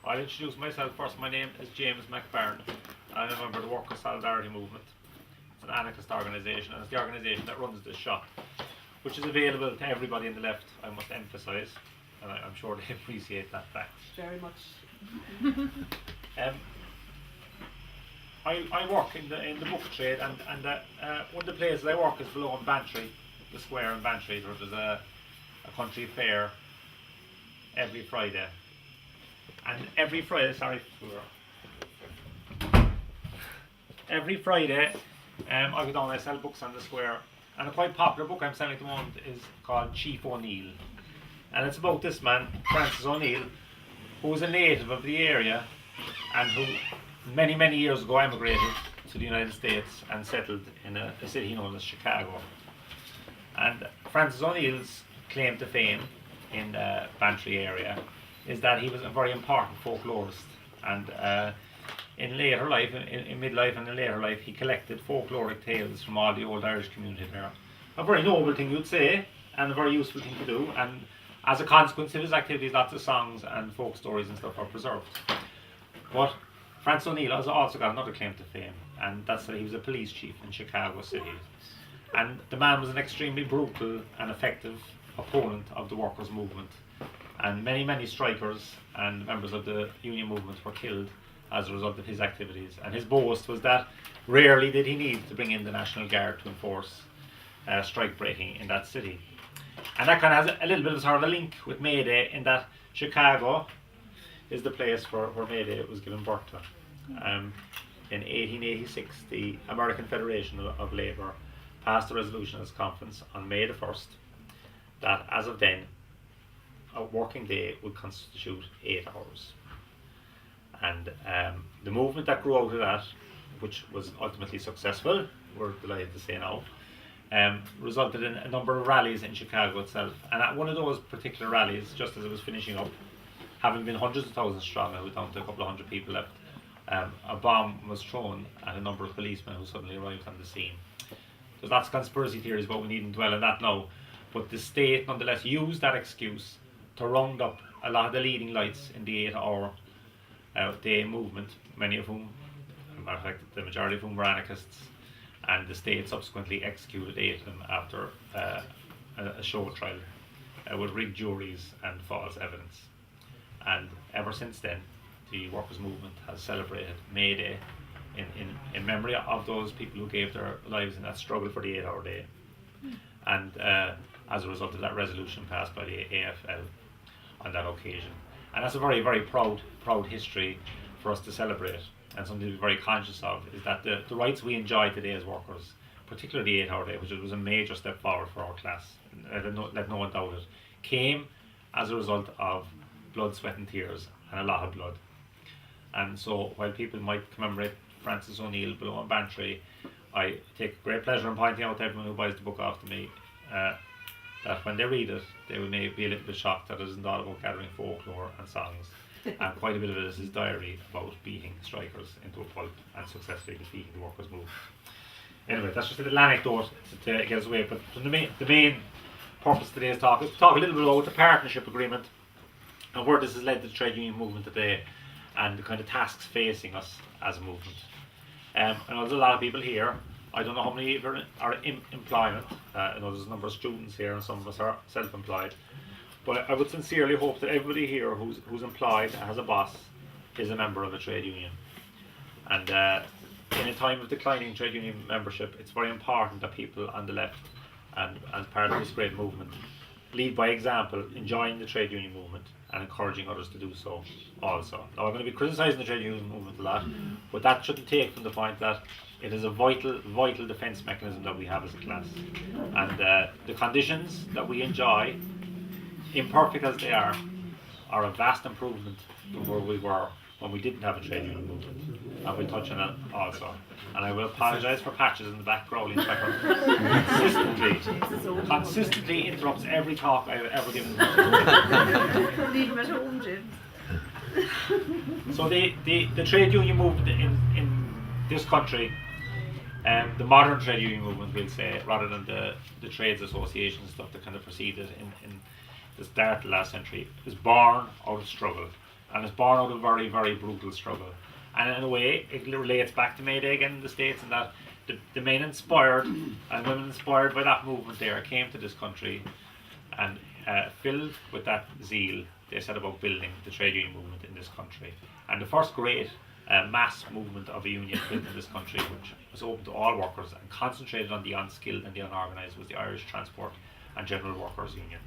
I'll introduce myself first. My name is James Mac Barron. I'm a member of the Workers' Solidarity Movement. It's an anarchist organisation, and it's the organisation that runs this shop, which is available to everybody in the left, I must emphasise, and I'm sure they appreciate that fact. Very much. I work in the book trade, and one of the places I work is below in Bantry, the square in Bantry. There's a country fair every Friday. And every Friday, every Friday, I go down and I sell books on the square. And a quite popular book I'm selling at the moment is called Chief O'Neill. And it's about this man, Francis O'Neill, who was a native of the area and who many, many years ago emigrated to the United States and settled in a city known as Chicago. And Francis O'Neill's claim to fame in the Bantry area is that he was a very important folklorist, and in later life, in midlife and in later life, he collected folkloric tales from all the old Irish community there. A very noble thing, you'd say, and a very useful thing to do, and as a consequence of his activities, lots of songs and folk stories and stuff are preserved. But Francis O'Neill has also got another claim to fame, and that's that he was a police chief in Chicago City. And the man was an extremely brutal and effective opponent of the workers' movement. And many, many strikers and members of the union movement were killed as a result of his activities. And his boast was that rarely did he need to bring in the National Guard to enforce strike breaking in that city. And that kind of has a little bit of sort of a link with Mayday, in that Chicago is the place where Mayday was given birth to. In 1886, the American Federation of Labour passed a resolution at its conference on May the 1st that as of then, a working day would constitute 8 hours. And the movement that grew out of that, which was ultimately successful, we're delighted to say now, resulted in a number of rallies in Chicago itself. And at one of those particular rallies, just as it was finishing up, having been hundreds of thousands strong, it was down to a couple of hundred people left, a bomb was thrown at a number of policemen who suddenly arrived on the scene. There's lots of conspiracy theories, but we needn't dwell on that now. But the state nonetheless used that excuse to round up a lot of the leading lights in the 8-hour day movement, many of whom, as a matter of fact, the majority of whom were anarchists, and the state subsequently executed 8 of them after a show trial with rigged juries and false evidence. And ever since then, the workers' movement has celebrated May Day in memory of those people who gave their lives in that struggle for the 8-hour day. And as a result of that resolution passed by the AFL on that occasion. And that's a very, very proud history for us to celebrate, and something to be very conscious of, is that the rights we enjoy today as workers, particularly the 8-hour day, which was a major step forward for our class, let no one doubt it, came as a result of blood, sweat and tears, and a lot of blood. And so while people might commemorate Francis O'Neill below in Bantry, I take great pleasure in pointing out to everyone who buys the book after me that when they read it, they may be a little bit shocked that it isn't all about gathering folklore and songs, and quite a bit of it is his diary about beating strikers into a pulp and successfully defeating the workers' movement. Anyway, that's just a little anecdote to get us away, but the main purpose of today's talk is to talk a little bit about the partnership agreement and where this has led to the trade union movement today, and the kind of tasks facing us as a movement. I know there's a lot of people here. I don't know how many are in employment. I know there's a number of students here, and some of us are self-employed. But I would sincerely hope that everybody here who's employed and has a boss is a member of a trade union. And in a time of declining trade union membership, it's very important that people on the left, and as part of this great movement, lead by example, enjoying the trade union movement and encouraging others to do so also. Now, I'm going to be criticising the trade union movement a lot, but that shouldn't take from the point that it is a vital defence mechanism that we have as a class. And the conditions that we enjoy, imperfect as they are a vast improvement from where we were when we didn't have a trade union movement. And we'll touch on it also. And I will apologise for patches in the background. Consistently interrupts every talk I've ever given. Leave him at home, James. So the trade union movement in this country, the modern trade union movement, we'll say, rather than the trades association stuff that kind of preceded in the start of the last century, is born out of struggle. and it's born out of a very, very brutal struggle. And in a way, it relates back to May Day again in the States, in that the men inspired and women inspired by that movement there came to this country, and filled with that zeal, they set about building the trade union movement in this country. And the first great mass movement of a union built in this country, which was open to all workers and concentrated on the unskilled and the unorganised, was the Irish Transport and General Workers Union.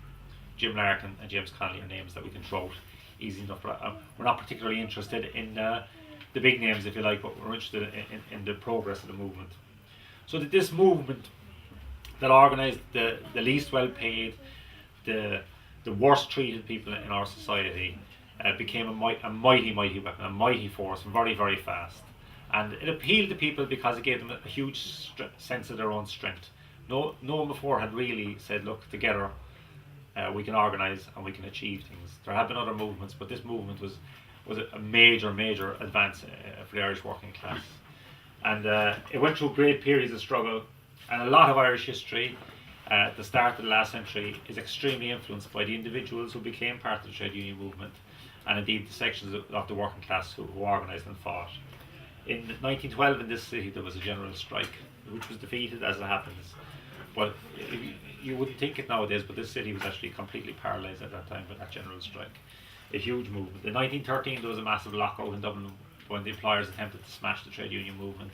Jim Larkin and James Connolly are names that we can throw out easy enough, but we're not particularly interested in the big names, if you like, but we're interested in the progress of the movement. So that this movement that organised the least well paid, the worst treated people in our society, became a mighty weapon, a mighty force, very, very fast. And it appealed to people because it gave them a huge sense of their own strength. No one before had really said, look, together we can organise and we can achieve things. There have been other movements, but this movement was a major advance for the Irish working class. And it went through great periods of struggle, and a lot of Irish history at the start of the last century is extremely influenced by the individuals who became part of the trade union movement, and indeed the sections of the working class who organised and fought. In 1912 in this city there was a general strike, which was defeated, as it happens. But you wouldn't think it nowadays, but this city was actually completely paralysed at that time by that general strike. A huge movement. In 1913 there was a massive lockout in Dublin when the employers attempted to smash the trade union movement,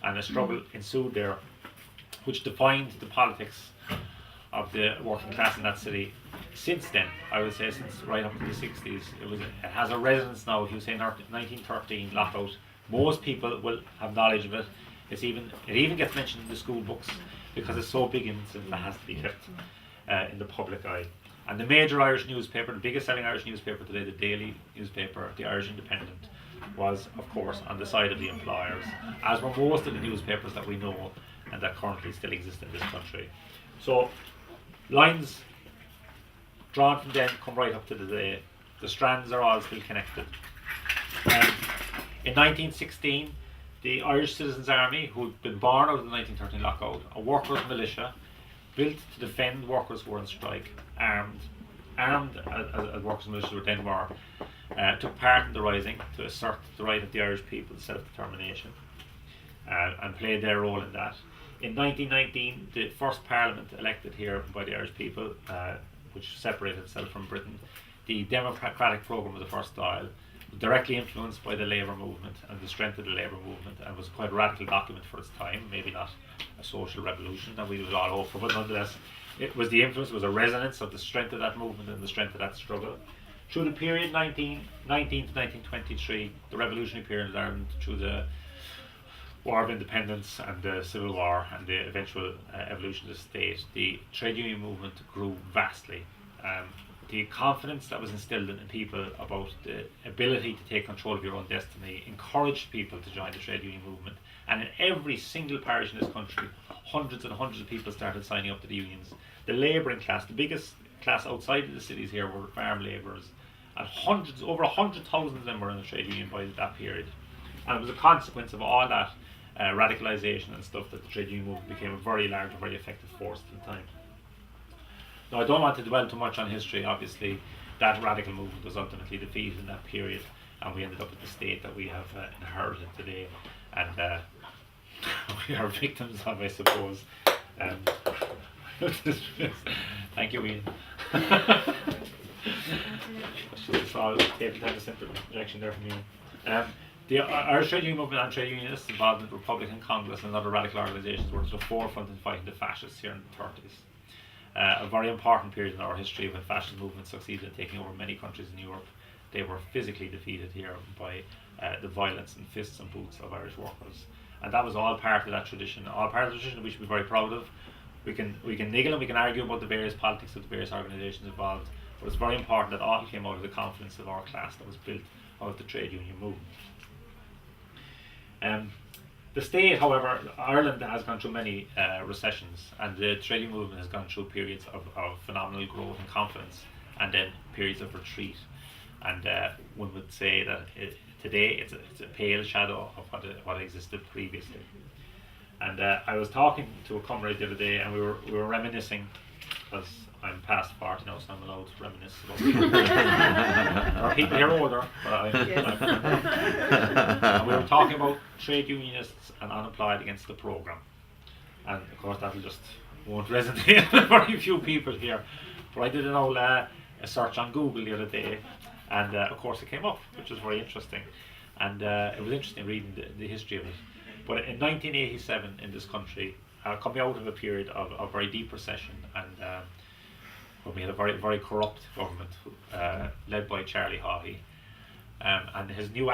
and a struggle ensued there which defined the politics of the working class in that city. Since then, I would say since right up to the 60s, it has a resonance now. If you say 1913 lockout, most people will have knowledge of it. It even gets mentioned in the school books because it's so big and it has to be kept in the public eye. And the major Irish newspaper, the biggest selling Irish newspaper today, the daily newspaper, the Irish Independent, was of course on the side of the employers, as were most of the newspapers that we know and that currently still exist in this country. So lines drawn from then come right up to today. The strands are all still connected. In 1916, the Irish Citizens' Army, who had been born out of the 1913 lockout, a workers' militia, built to defend workers who were on strike, armed as workers' militias were then were, took part in the rising to assert the right of the Irish people to self-determination, and played their role in that. In 1919, the first parliament elected here by the Irish people, which separated itself from Britain, the democratic programme of the first style, directly influenced by the labour movement and the strength of the labour movement, and was quite a radical document for its time. Maybe not a social revolution that we would all hope for, but nonetheless it was the influence, it was a resonance of the strength of that movement and the strength of that struggle. Through the period 1919 to 1923, the revolutionary period in Ireland, through the War of Independence and the Civil War and the eventual evolution of the state, the trade union movement grew vastly. The confidence that was instilled in people about the ability to take control of your own destiny encouraged people to join the trade union movement. And in every single parish in this country, hundreds and hundreds of people started signing up to the unions. The labouring class, the biggest class outside of the cities here, were farm labourers, and over 100,000 of them were in the trade union by that period. And it was a consequence of all that radicalisation and stuff that the trade union movement became a very large and very effective force at the time. Now, I don't want to dwell too much on history. Obviously, that radical movement was ultimately defeated in that period, and we ended up with the state that we have inherited today, and we are victims of, I suppose. Thank you, Ian. Should saw table tennis interjection there from you. The Irish trade union movement and trade unionists involved in the Republican Congress and other radical organisations were to the forefront in fighting the fascists here in the 30s. A very important period in our history when fascist movements succeeded in taking over many countries in Europe. They were physically defeated here by the violence and fists and boots of Irish workers. And that was all part of that tradition, all part of the tradition that we should be very proud of. We can niggle and we can argue about the various politics of the various organisations involved, but it's very important that all came out of the confidence of our class that was built out of the trade union movement. The state, however, Ireland has gone through many recessions, and the trade union movement has gone through periods of phenomenal growth and confidence, and then periods of retreat. And one would say that today it's a pale shadow of what existed previously. And I was talking to a comrade the other day, and we were reminiscing, because I'm past 40 now, so I'm allowed to reminisce about people. There are people here older, but and we were talking about trade unionists and unemployed against the programme. And of course that'll just won't resonate with very few people here. But I did an old a search on Google the other day, and of course it came up, which was very interesting. And it was interesting reading the history of it. But in 1987 in this country, coming out of a period of very deep recession, and when we had a very, very corrupt government led by Charlie Haughey, and his new